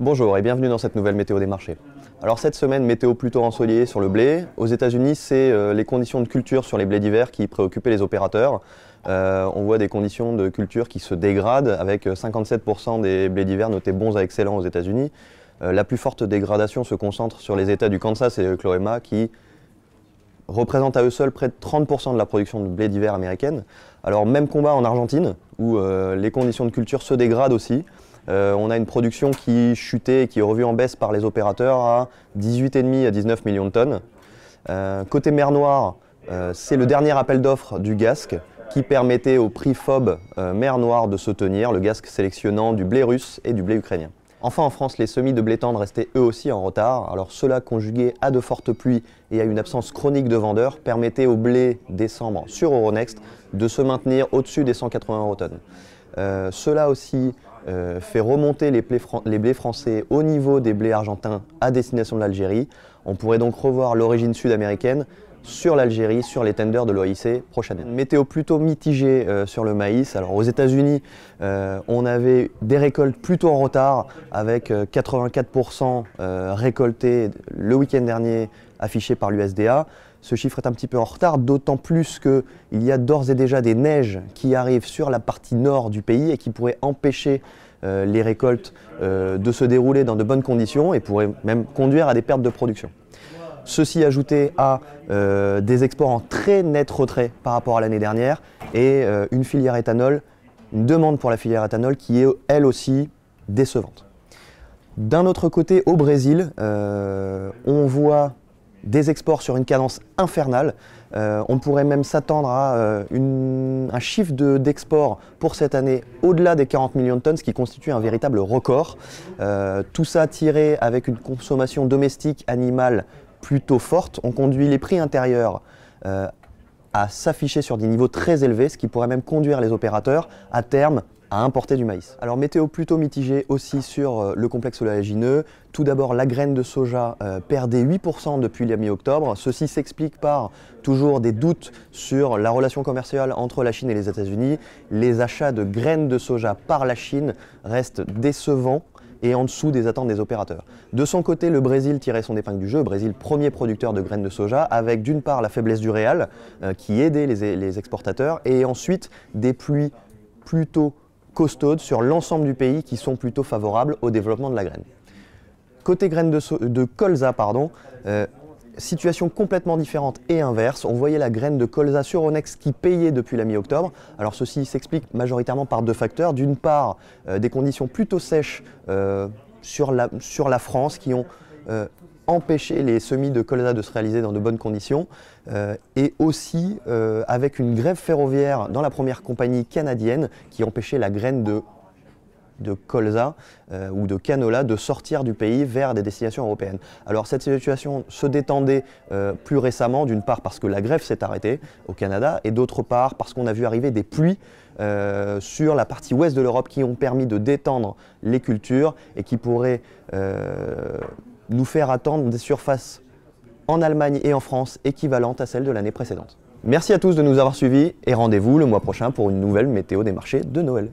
Bonjour et bienvenue dans cette nouvelle météo des marchés. Alors cette semaine, météo plutôt ensoleillée sur le blé. Aux États-Unis, c'est les conditions de culture sur les blés d'hiver qui préoccupaient les opérateurs. On voit des conditions de culture qui se dégradent avec 57% des blés d'hiver notés bons à excellents aux États-Unis. La plus forte dégradation se concentre sur les États du Kansas et Oklahoma qui représentent à eux seuls près de 30% de la production de blé d'hiver américaine. Alors même combat en Argentine où les conditions de culture se dégradent aussi. On a une production qui chutait et qui est revue en baisse par les opérateurs à 18,5 à 19 millions de tonnes. Côté mer Noire, c'est le dernier appel d'offres du GASC qui permettait au prix FOB mer Noire de se tenir, le GASC sélectionnant du blé russe et du blé ukrainien. Enfin en France, les semis de blé tendre restaient eux aussi en retard. Alors cela conjugué à de fortes pluies et à une absence chronique de vendeurs permettait au blé décembre sur Euronext de se maintenir au-dessus des 180 € tonnes. Cela aussi fait remonter les blés français au niveau des blés argentins à destination de l'Algérie. On pourrait donc revoir l'origine sud-américaine sur l'Algérie, sur les tenders de l'OIC prochainement. Météo plutôt mitigée sur le maïs. Alors aux États-Unis, on avait des récoltes plutôt en retard avec 84% récoltés le week-end dernier affiché par l'USDA. Ce chiffre est un petit peu en retard, d'autant plus qu'il y a d'ores et déjà des neiges qui arrivent sur la partie nord du pays et qui pourraient empêcher les récoltes de se dérouler dans de bonnes conditions et pourraient même conduire à des pertes de production. Ceci ajouté à des exports en très net retrait par rapport à l'année dernière et une filière éthanol, une demande pour la filière éthanol qui est elle aussi décevante. D'un autre côté, au Brésil, on voit des exports sur une cadence infernale. On pourrait même s'attendre à un chiffre d'export pour cette année au-delà des 40 millions de tonnes, ce qui constitue un véritable record. Tout ça tiré avec une consommation domestique animale plutôt forte. On conduit les prix intérieurs à s'afficher sur des niveaux très élevés, ce qui pourrait même conduire les opérateurs à terme à importer du maïs. Alors météo plutôt mitigée aussi sur le complexe oléagineux. Tout d'abord, la graine de soja perdait 8% depuis la mi-octobre. Ceci s'explique par toujours des doutes sur la relation commerciale entre la Chine et les États-Unis. Les achats de graines de soja par la Chine restent décevants et en dessous des attentes des opérateurs. De son côté, le Brésil tirait son épingle du jeu. Le Brésil, premier producteur de graines de soja, avec d'une part la faiblesse du réal qui aidait les exportateurs et ensuite des pluies plutôt costaudes sur l'ensemble du pays qui sont plutôt favorables au développement de la graine. Côté graines de colza, situation complètement différente et inverse. On voyait la graine de colza sur Euronext qui payait depuis la mi-octobre. Alors ceci s'explique majoritairement par deux facteurs. D'une part, des conditions plutôt sèches sur la France qui ont empêché les semis de colza de se réaliser dans de bonnes conditions et aussi avec une grève ferroviaire dans la première compagnie canadienne qui empêchait la graine de colza ou de canola de sortir du pays vers des destinations européennes. Alors cette situation se détendait plus récemment, d'une part parce que la grève s'est arrêtée au Canada et d'autre part parce qu'on a vu arriver des pluies sur la partie ouest de l'Europe qui ont permis de détendre les cultures et qui pourraient nous faire attendre des surfaces en Allemagne et en France équivalentes à celles de l'année précédente. Merci à tous de nous avoir suivis et rendez-vous le mois prochain pour une nouvelle météo des marchés de Noël.